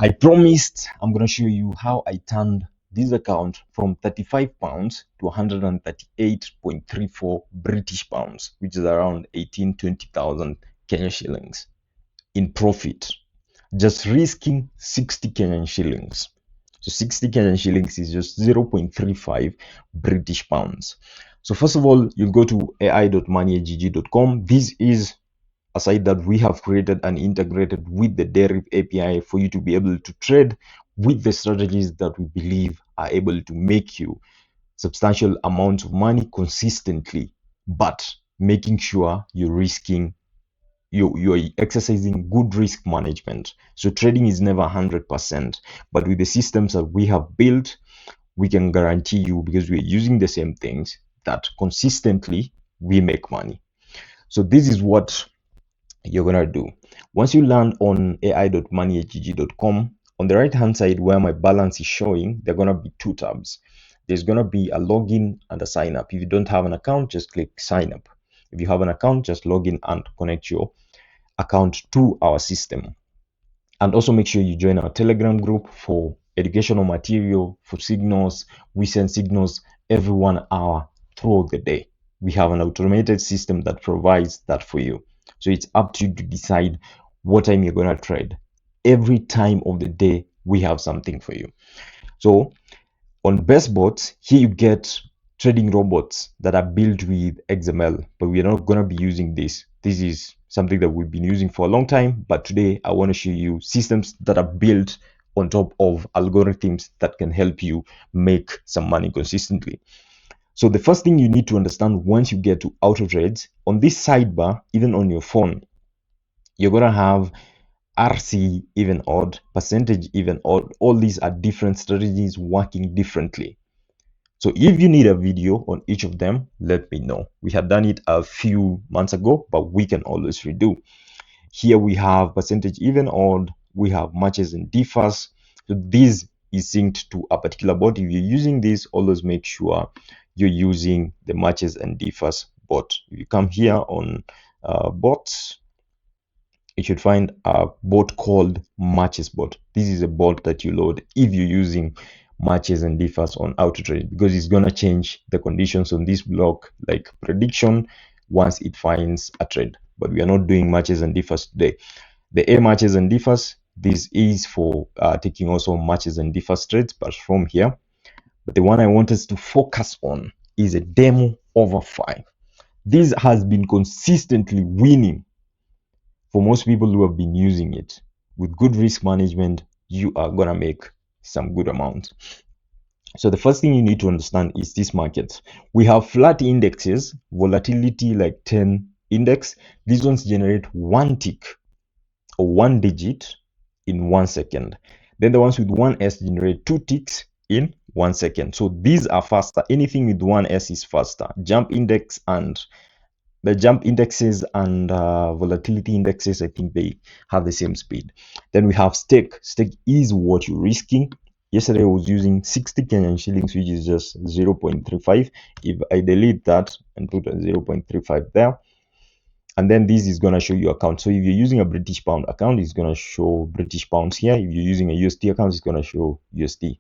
I promised I'm going to show you how I turned this account from £35 to 138.34 British pounds, which is around 20,000 Kenya shillings in profit, just risking 60 Kenyan shillings. So 60 Kenyan shillings is just 0.35 British pounds. So first of all, you'll go to ai.moneyagg.com. This is a site that we have created and integrated with the Deriv API for you to be able to trade with the strategies that we believe are able to make you substantial amounts of money consistently, but making sure you're exercising good risk management. So trading is never 100%, but with the systems that we have built, we can guarantee you, because we're using the same things, that consistently we make money. So this is what you're gonna do. Once you land on ai.moneyagg.com, on the right hand side where my balance is showing, there are gonna be two tabs. There's gonna be a login and a sign up. If you don't have an account, just click sign up. If you have an account, just log in and connect your account to our system. And also make sure you join our Telegram group for educational material, for signals. We send signals every 1 hour throughout the day. We have an automated system that provides that for you. So it's up to you to decide what time you're going to trade. Every time of the day, we have something for you. So on Best Bots, here you get trading robots that are built with XML, but we're not going to be using this. This is something that we've been using for a long time, but today I want to show you systems that are built on top of algorithms that can help you make some money consistently. So the first thing you need to understand once you get to auto trades, on this sidebar, even on your phone, you're going to have RC even odd, percentage even odd. All these are different strategies working differently. So if you need a video on each of them, let me know. We had done it a few months ago, but we can always redo. Here we have percentage even odd, we have matches and differs. So this is synced to a particular bot. If you're using this, always make sure you're using the matches and differs bot. If you come here on bots, you should find a bot called matches bot. This is a bot that you load if you're using matches and differs on auto trade, because it's going to change the conditions on this block, like prediction, once it finds a trade. But we are not doing matches and differs today. The A matches and differs, this is for taking also matches and differs trades, but from here. But the one I want us to focus on is a demo over 5. This has been consistently winning for most people who have been using it. With good risk management, you are gonna make some good amount. So the first thing you need to understand is this market. We have flat indexes, volatility like 10 index. These ones generate one tick or one digit in 1 second. Then the ones with 1S generate 2 ticks in 1 second. So these are faster. Anything with 1S is faster. Jump index and the jump indexes and volatility indexes, I think they have the same speed. Then we have stake. Stake is what you're risking. Yesterday I was using 60 Kenyan shillings, which is just 0.35. If I delete that and put a 0.35 there, and then this is going to show you account. So if you're using a British pound account, it's going to show British pounds here. If you're using a USD account, it's going to show USD.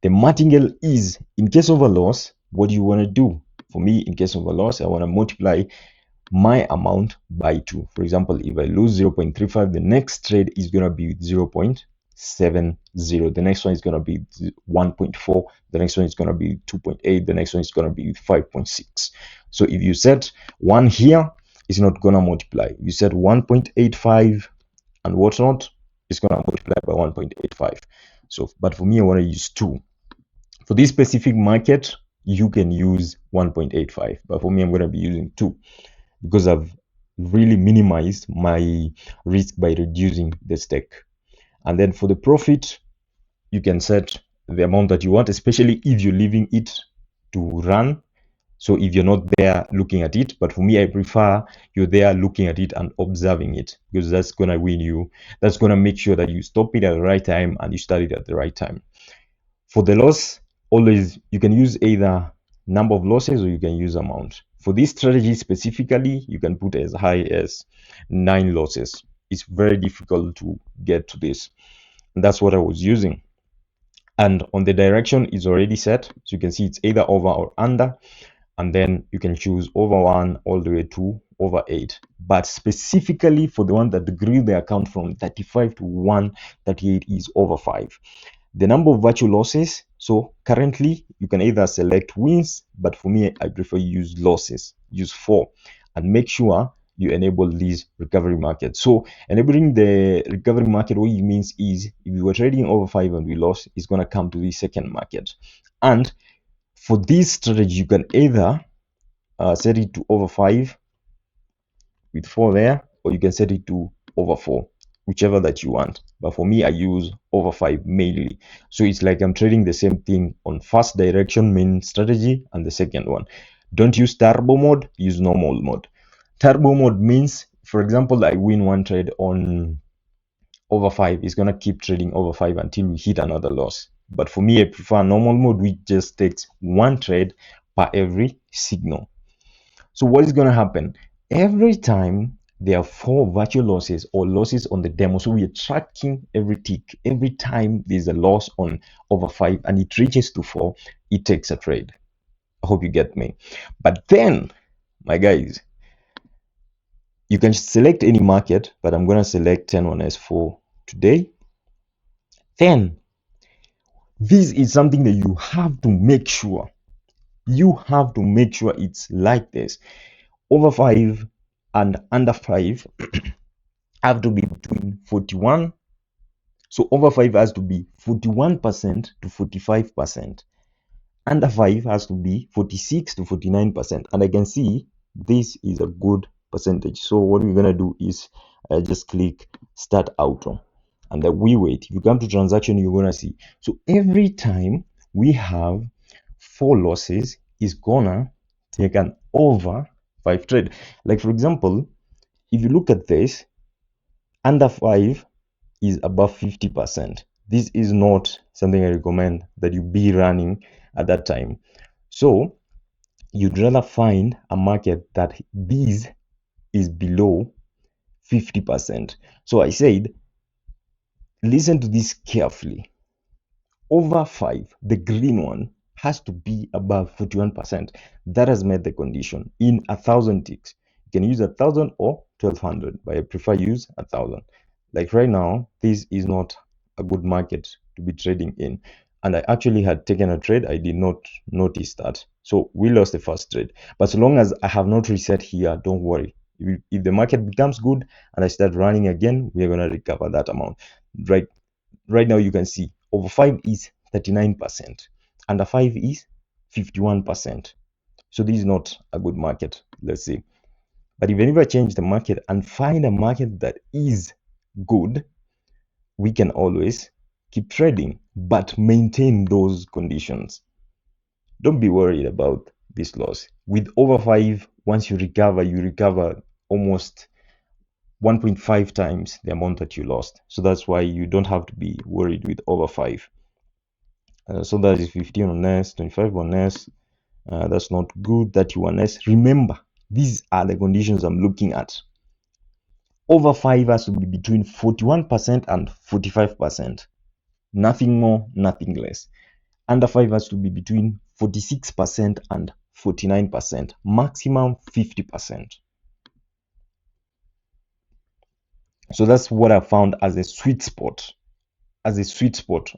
The martingale is, in case of a loss, what do you want to do? For me, in case of a loss, I want to multiply my amount by 2. For example, if I lose 0.35, the next trade is going to be 0.70. The next one is going to be 1.4. The next one is going to be 2.8. The next one is going to be 5.6. So if you set 1 here, it's not going to multiply. You set 1.85 and whatnot, it's going to multiply by 1.85. So, but for me, I want to use 2. For this specific market, you can use 1.85, but for me, I'm going to be using 2 because I've really minimized my risk by reducing the stake. And then for the profit, you can set the amount that you want, especially if you're leaving it to run. So if you're not there looking at it, but for me, I prefer you're there looking at it and observing it, because that's going to win you. That's going to make sure that you stop it at the right time and you start it at the right time. For the loss, always you can use either number of losses or you can use amount. For this strategy specifically, you can put as high as 9 losses. It's very difficult to get to this. That's what I was using. And on the direction is already set. So you can see it's either over or under. And then you can choose over 1 all the way to over 8. But specifically for the one that grew the account from 35 to 138 is over 5. The number of virtual losses. So currently you can either select wins, but for me, I prefer use losses, use 4, and make sure you enable these recovery markets. So enabling the recovery market, what it means is if you were trading over 5 and we lost, it's going to come to the second market. And for this strategy, you can either set it to over 5 with 4 there, or you can set it to over 4, whichever that you want. But for me, I use over 5 mainly. So it's like I'm trading the same thing on first direction main strategy and the second one. Don't use turbo mode, use normal mode. Turbo mode means, for example, I win one trade on over 5. It's going to keep trading over 5 until we hit another loss. But for me, I prefer normal mode, which just takes one trade per every signal. So what is going to happen? Every time there are 4 virtual losses or losses on the demo, so we are tracking every tick. Every time there's a loss on over 5 and it reaches to 4, it takes a trade. I hope you get me. But then, my guys, you can select any market, but I'm going to select 10-1S for today. Then, this is something that you have to make sure. You have to make sure it's like this. Over 5 and under 5 have to be between 41. So over 5 has to be 41% to 45%. Under 5 has to be 46 to 49%. And I can see this is a good percentage. So what we're going to do is just click start auto. And then we wait. If you come to transaction, you're going to see. So every time we have 4 losses, is going to take an over 5 trade. Like for example, if you look at this, under 5 is above 50%. This is not something I recommend that you be running at that time. So you'd rather find a market that this is below 50%. So I said, listen to this carefully. Over 5, the green one, has to be above 41%. That has met the condition in 1,000 ticks. You can use 1,000 or 1,200, but I prefer use 1,000. Like right now, this is not a good market to be trading in. And I actually had taken a trade. I did not notice that. So we lost the first trade. But so long as I have not reset here, don't worry. If the market becomes good and I start running again, we are going to recover that amount. Right now, you can see over 5 is 39%. Under 5 is 51%. So this is not a good market, let's say. But if I change the market and find a market that is good, we can always keep trading, but maintain those conditions. Don't be worried about this loss. With over 5, once you recover almost 1.5 times the amount that you lost. So that's why you don't have to be worried with over 5. So that is 15 on S, 25 on S. That's not good. 31 S. Remember, these are the conditions I'm looking at. Over 5 has to be between 41% and 45%. Nothing more, nothing less. Under 5 has to be between 46% and 49%. Maximum 50%. So that's what I found as a sweet spot.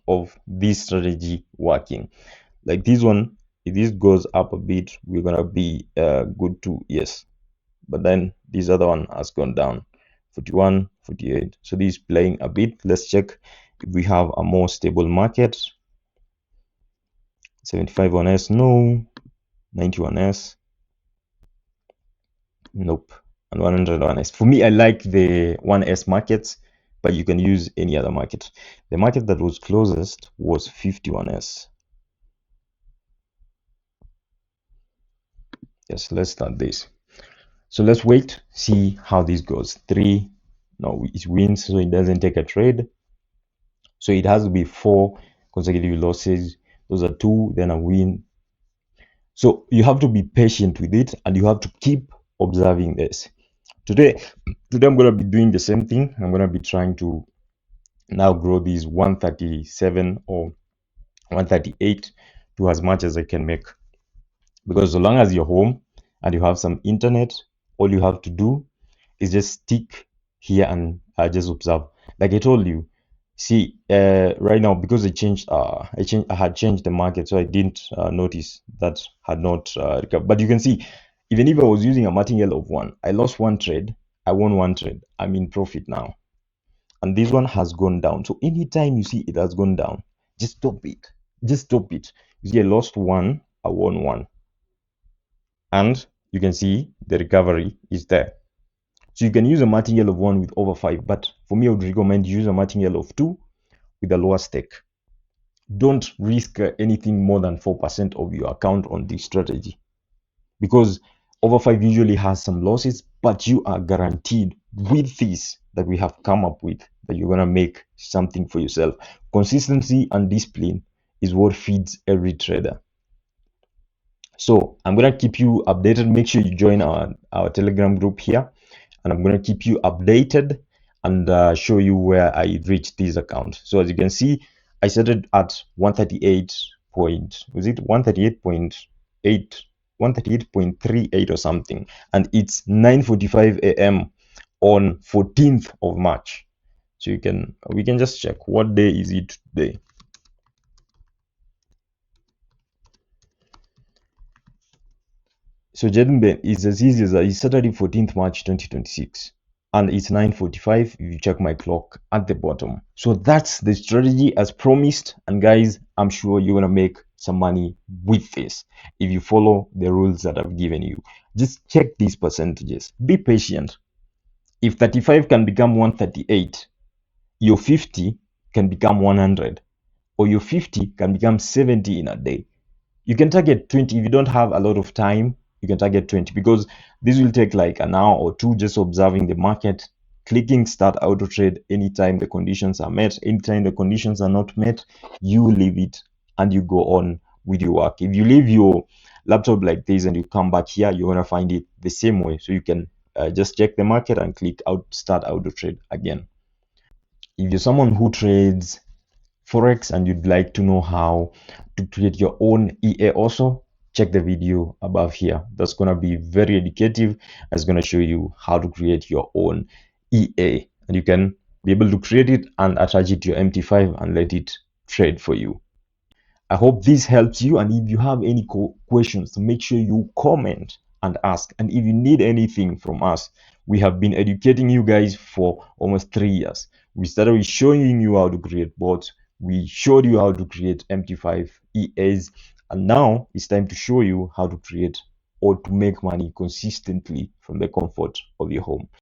Of this strategy working. Like this one, if this goes up a bit, we're gonna be good too, yes. But then this other one has gone down, 41, 48. So this is playing a bit. Let's check if we have a more stable market. 75 on S, no. 91 S, nope. And 100 on S. For me, I like the 1S markets, but you can use any other market. The market that was closest was 51S. Yes, let's start this. So let's wait, see how this goes. 3, no, it wins, so it doesn't take a trade. So it has to be 4 consecutive losses. Those are 2, then a win. So you have to be patient with it, and you have to keep observing this. Today I'm going to be doing the same thing. I'm going to be trying to now grow these 137 or 138 to as much as I can make. Because so long as you're home and you have some internet, all you have to do is just stick here and just observe. Like I told you, see, right now because I had changed the market, so I didn't notice that had not recovered. But you can see, even if I was using a martingale of one, I lost one trade, I won one trade, I'm in profit now, and this one has gone down. So anytime you see it has gone down, just stop it. Just stop it. You see, I lost one, I won one, and you can see the recovery is there. So you can use a martingale of 1 with over 5, but for me, I would recommend use a martingale of 2 with a lower stake. Don't risk anything more than 4% of your account on this strategy, because over 5 usually has some losses, but you are guaranteed with this that we have come up with that you're going to make something for yourself. Consistency and discipline is what feeds every trader. So I'm going to keep you updated. Make sure you join our Telegram group here, and I'm going to keep you updated and show you where I reached this account. So as you can see, I started at 138 point, was it 138.8, 138.38 or something, and it's 9:45 a.m. on 14th of March. So we can just check what day is it today. So Jaden is as easy as that. It's Saturday 14th March 2026, and it's 9:45 if you check my clock at the bottom. So that's the strategy as promised, and guys, I'm sure you're gonna make some money with this if you follow the rules that I've given you. Just check these percentages. Be patient. If 35 can become 138, your 50 can become 100, or your 50 can become 70 in a day. You can target 20 if you don't have a lot of time. You can target 20, because this will take like an hour or two just observing the market, clicking start auto trade anytime the conditions are met. Anytime the conditions are not met, you leave it and you go on with your work. If you leave your laptop like this and you come back here, you're gonna find it the same way. So you can just check the market and click out start auto trade again. If you're someone who trades Forex and you'd like to know how to create your own EA also, check the video above here. That's going to be very educative. It's going to show you how to create your own EA, and you can be able to create it and attach it to your MT5 and let it trade for you. I hope this helps you, and if you have any questions, make sure you comment and ask. And if you need anything from us, we have been educating you guys for almost 3 years. We started with showing you how to create bots, we showed you how to create MT5 EAs, and now it's time to show you how to create or to make money consistently from the comfort of your home.